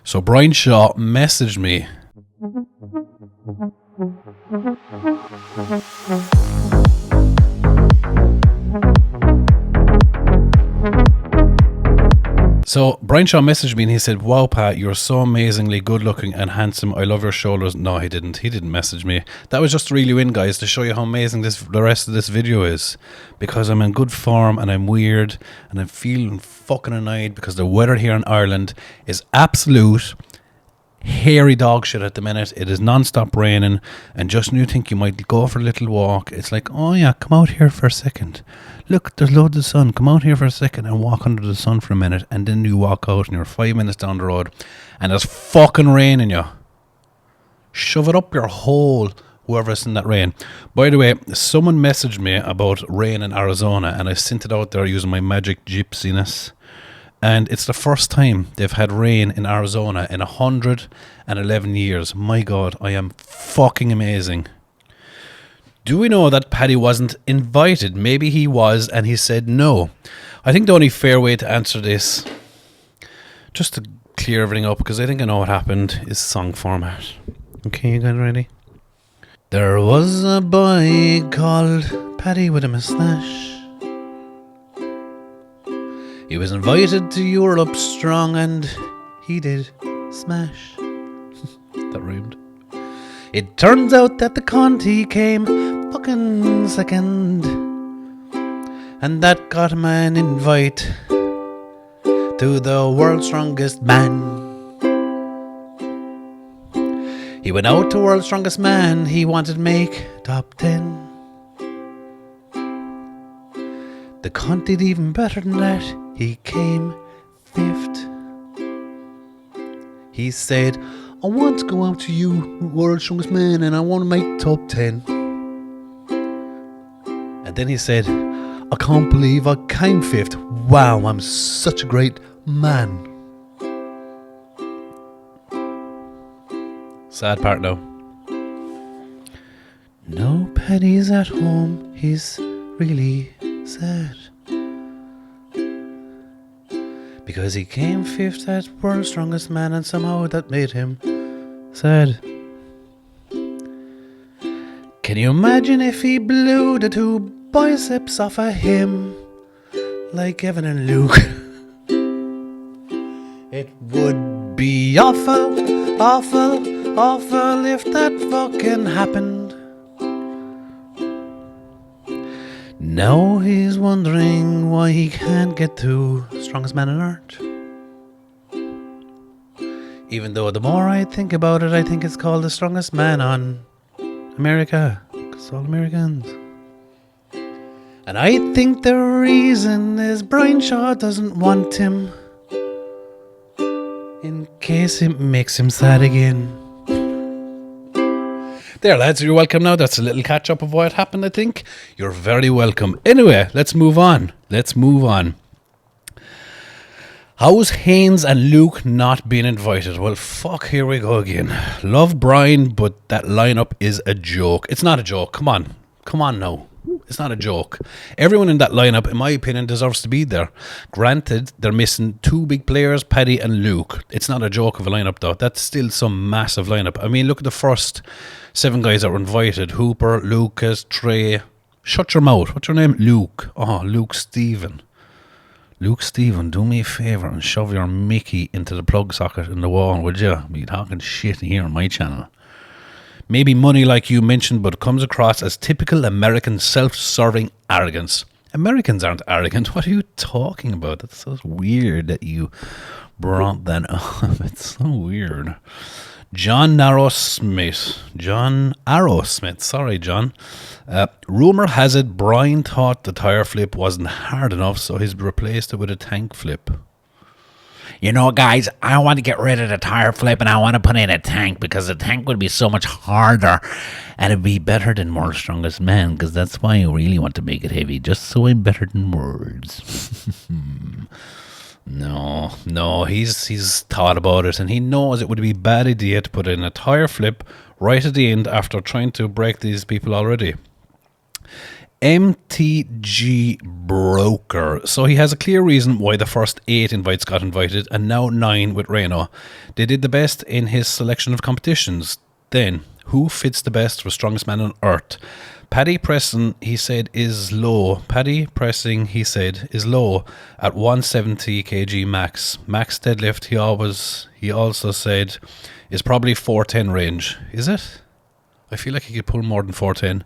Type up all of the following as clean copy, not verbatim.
So Brian Shaw messaged me. So Brian Shaw messaged me and he said, "Wow, Pat, you're so amazingly good looking and handsome. I love your shoulders." No, he didn't. He didn't message me. That was just to reel you in, guys, to show you how amazing the rest of this video is. Because I'm in good form and I'm weird and I'm feeling fucking annoyed because the weather here in Ireland is absolute hairy dog shit at the minute. It is non-stop raining, and just when you think you might go for a little walk, it's like, oh yeah, come out here for a second. Look, there's loads of sun. Come out here for a second and walk under the sun for a minute, and then you walk out and you're 5 minutes down the road and there's fucking rain in you. Shove it up your hole, whoever's in that rain. By the way, someone messaged me about rain in Arizona, and I sent it out there using my magic gypsiness. And it's the first time they've had rain in Arizona in 111 years. My God, I am fucking amazing. Do we know that Paddy wasn't invited? Maybe he was and he said no. I think the only fair way to answer this, just to clear everything up, because I think I know what happened, is song format. Okay, you guys ready? There was a boy called Paddy with a moustache. He was invited to Europe Strong and he did smash. That rhymed. It turns out that the Conti came fucking second, and that got him an invite to the world's strongest man. He went out to World's Strongest Man. He wanted to make top 10. The cunt did even better than that. He came 5th. He said, I want to go out to you, World's Strongest Man, and I want to make top 10. And then he said, I can't believe I came 5th. Wow, I'm such a great man. Sad part now. No, Paddy's at home. He's really sad. Because he came 5th at World's Strongest Man, and somehow that made him sad. Can you imagine if he blew the 2 biceps off of him like Evan and Luke? It would be awful, awful, awful if that fucking happened. Now he's wondering why he can't get to Strongest Man on Earth. Even though the more I think about it, I think it's called the Strongest Man on America, because all Americans. And I think the reason is Brian Shaw doesn't want him, in case it makes him sad again. There, lads, you're welcome now. That's a little catch-up of what happened, I think. You're very welcome. Anyway, let's move on. How's Haynes and Luke not being invited? Well, fuck, here we go again. Love Brian, but that lineup is a joke. It's not a joke. Come on now. It's not a joke. Everyone in that lineup, in my opinion, deserves to be there. Granted, they're missing 2 big players, Paddy and Luke. It's not a joke of a lineup, though. That's still some massive lineup. I mean, look at the first 7 guys that were invited. Hooper, Lucas, Trey. Shut your mouth. What's your name? Luke. Oh, Luke Steven. Luke Steven, do me a favour and shove your Mickey into the plug socket in the wall, would you? Be talking shit here on my channel. Maybe money like you mentioned, but comes across as typical American self-serving arrogance. Americans aren't arrogant. What are you talking about? That's so weird that you brought that up. It's so weird. John Arrowsmith. Sorry, John. Rumour has it Brian thought the tire flip wasn't hard enough, so he's replaced it with a tank flip. You know, guys, I want to get rid of the tire flip and I want to put in a tank, because the tank would be so much harder and it'd be better than World's Strongest Man, because that's why I really want to make it heavy, just so I'm better than words. No, he's thought about it, and he knows it would be a bad idea to put in a tire flip right at the end after trying to break these people already. MTG Broker. So he has a clear reason why the first 8 invites got invited and now 9 with Reno. They did the best in his selection of competitions. Then, who fits the best for strongest man on earth? Paddy Preston, he said, is low. Paddy Pressing, he said, is low at 170 kg max. Max deadlift, he also said, is probably 410 range. Is it? I feel like he could pull more than 410.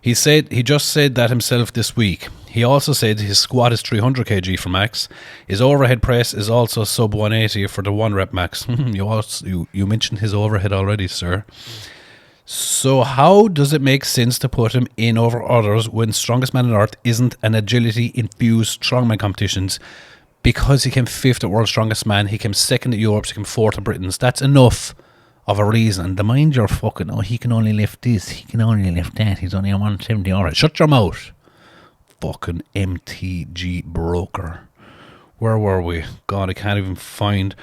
He just said that himself this week. He also said his squat is 300 kg for max. His overhead press is also sub 180 for the 1 rep max. You mentioned his overhead already, sir. So how does it make sense to put him in over others when strongest man on earth isn't an agility infused strongman competitions? Because he came 5th at world's strongest man, he came 2nd at Europe's, he came 4th at Britain's. That's enough of a reason. The mind you're fucking, he can only lift this, he can only lift that, he's only a 170. Alright, shut your mouth. Fucking MTG Broker. Where were we? God, I can't even find.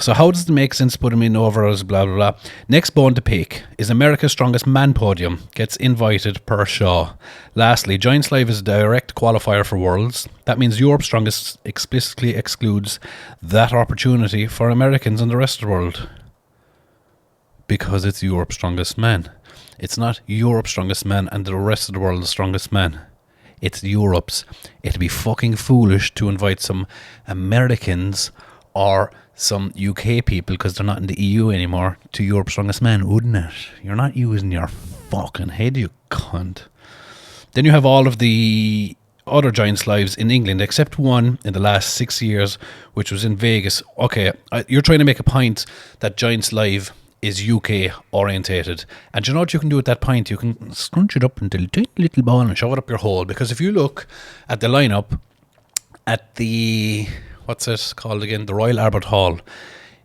So how does it make sense to put him in over us, blah, blah, blah. Next bone to pick is America's Strongest Man podium. Gets invited per Shaw. Lastly, Giants Live is a direct qualifier for Worlds. That means Europe's Strongest explicitly excludes that opportunity for Americans and the rest of the world. Because it's Europe's Strongest Man. It's not Europe's Strongest Man and the rest of the world's Strongest Man. It's Europe's. It'd be fucking foolish to invite some Americans or some UK people, because they're not in the EU anymore, to Europe's Strongest Man, wouldn't it? You're not using your fucking head, you cunt. Then you have all of the other Giants Lives in England, except one in the last 6 years, which was in Vegas. Okay, you're trying to make a point that Giants Live is UK orientated, and you know what you can do at that point? You can scrunch it up into a tiny little ball and shove it up your hole, because if you look at the lineup at the, what's it called again? The Royal Albert Hall.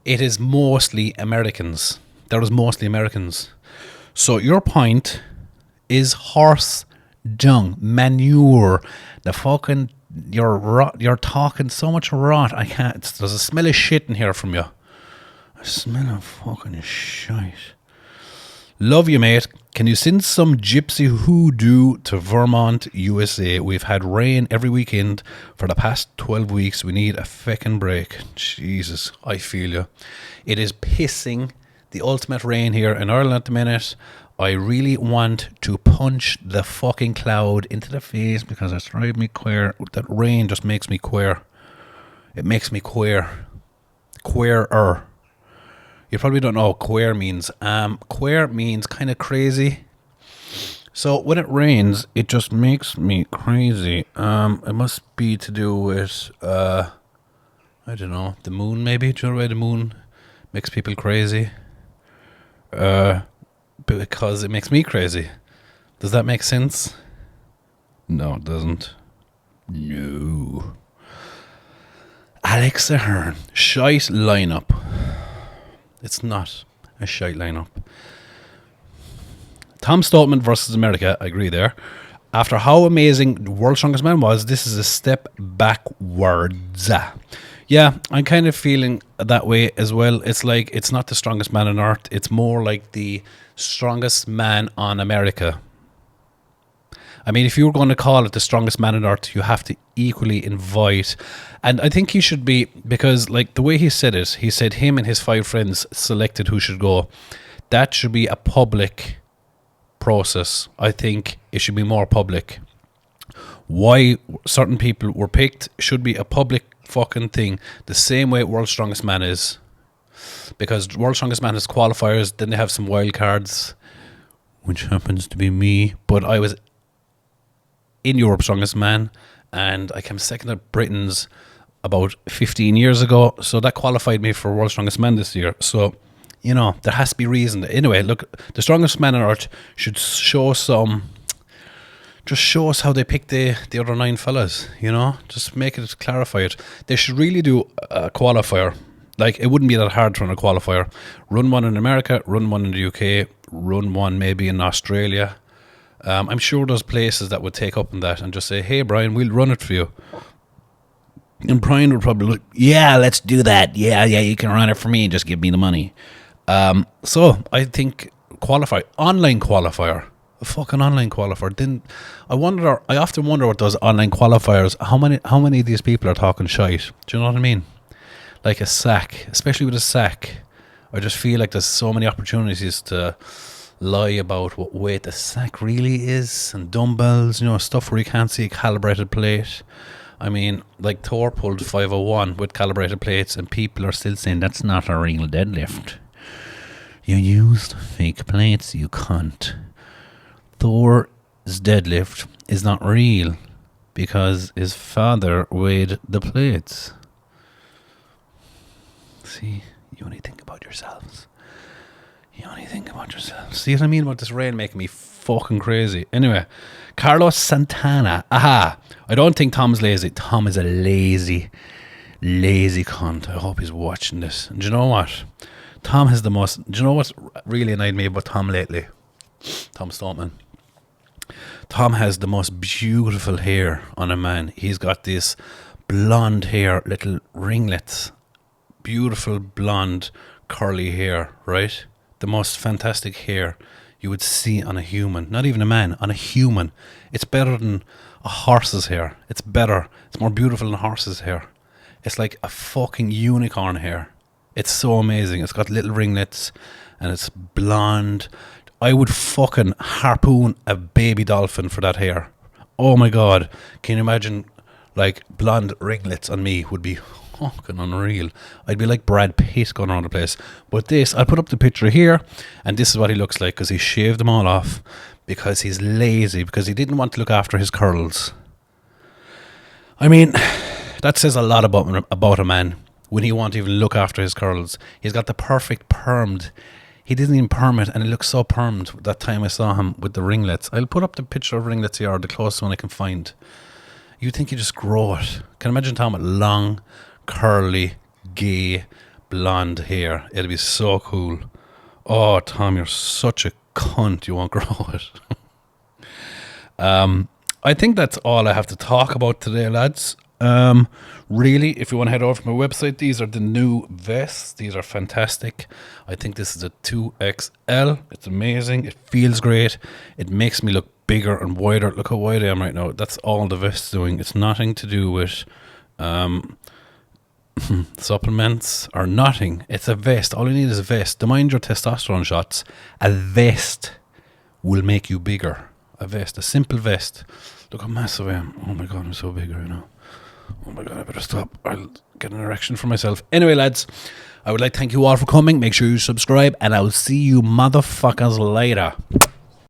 It is mostly Americans. There is mostly Americans. So your point is horse dung, manure. The fucking, you're talking so much rot. I can't. There's a smell of shit in here from you. A smell of fucking shite. Love you, mate. Can you send some gypsy hoodoo to Vermont, USA? We've had rain every weekend for the past 12 weeks. We need a feckin' break. Jesus, I feel you. It is pissing the ultimate rain here in Ireland at the minute. I really want to punch the fucking cloud into the face because it's driving me queer. That rain just makes me queer. It makes me queer. Queerer. You probably don't know what queer means. Queer means kind of crazy. So when it rains, it just makes me crazy. It must be to do with, I don't know, the moon maybe. Do you know why the moon makes people crazy? Because it makes me crazy. Does that make sense? No, it doesn't. No. Alex Ahern. Shite lineup. It's not a shite lineup. Tom Stoltman versus America, I agree there. After how amazing the World's Strongest Man was, this is a step backwards. Yeah, I'm kind of feeling that way as well. It's like it's not the strongest man on earth. It's more like the strongest man on America. I mean, if you were going to call it the strongest man on earth, you have to equally invite. And I think he should be, because like the way he said it, he said him and his 5 friends selected who should go. That should be a public process. I think it should be more public. Why certain people were picked should be a public fucking thing. The same way World's Strongest Man is. Because World's Strongest Man has qualifiers, then they have some wild cards, which happens to be me. But I was in Europe's Strongest Man, and I came second at Britain's about 15 years ago, so that qualified me for World's Strongest Man this year. So, you know, there has to be reason. Anyway, look, the strongest man on earth should show some, just show us how they pick the other 9 fellas, you know, just make it, clarify it. They should really do a qualifier. Like, it wouldn't be that hard to run a qualifier. Run one in America, run one in the UK, run one maybe in Australia. I'm sure there's places that would take up on that and just say, hey, Brian, we'll run it for you. And Brian would probably look, yeah, let's do that. Yeah, you can run it for me. Just give me the money. So I think online qualifier. a fucking online qualifier. Then I often wonder what those online qualifiers. How many of these people are talking shite? Do you know what I mean? Like a sack, especially with a sack. I just feel like there's so many opportunities to lie about what weight the sack really is, and dumbbells, stuff where you can't see a calibrated plate. I mean, like Thor pulled 501 with calibrated plates, and people are still saying that's not a real deadlift. You used fake plates, you cunt. Thor's deadlift is not real because his father weighed the plates. See, you only think about yourselves. See what I mean about this rain making me fucking crazy? Anyway, Carlos Santana. Aha. I don't think Tom's lazy. Tom is a lazy cunt. I hope he's watching this. And do you know what? Do you know what's really annoyed me about Tom lately? Tom Stoltman. Tom has the most beautiful hair on a man. He's got this blonde hair, little ringlets. Beautiful blonde curly hair, right? The most fantastic hair you would see on a human. Not even a man, on a human. It's better than a horse's hair. It's better. It's more beautiful than a horse's hair. It's like a fucking unicorn hair. It's so amazing. It's got little ringlets and it's blonde. I would fucking harpoon a baby dolphin for that hair. Oh my God. Can you imagine like blonde ringlets on me would be fucking unreal. I'd be like Brad Pitt going around the place. But this, I'll put up the picture here, and this is what he looks like because he shaved them all off because he's lazy, because he didn't want to look after his curls. I mean, that says a lot about a man when he won't even look after his curls. He's got the perfect permed. He didn't even perm it, and it looks so permed that time I saw him with the ringlets. I'll put up the picture of ringlets here, or the closest one I can find. You'd think you just grow it. Can you imagine Tom with long, curly, gay, blonde hair? It'd be so cool. Oh, Tom, you're such a cunt. You won't grow it. I think that's all I have to talk about today, lads. Really, if you want to head over to my website, these are the new vests. These are fantastic. I think this is a 2XL. It's amazing. It feels great. It makes me look bigger and wider. Look how wide I am right now. That's all the vest's doing. It's nothing to do with supplements or nothing. It's a vest. All you need is a vest. Don't mind your testosterone shots. A vest will make you bigger. A vest, a simple vest. Look how massive I am. Oh my God, I'm so big right now. Oh my God, I better stop. I'll get an erection for myself. Anyway, lads, I would like to thank you all for coming. Make sure you subscribe, and I'll see you motherfuckers later.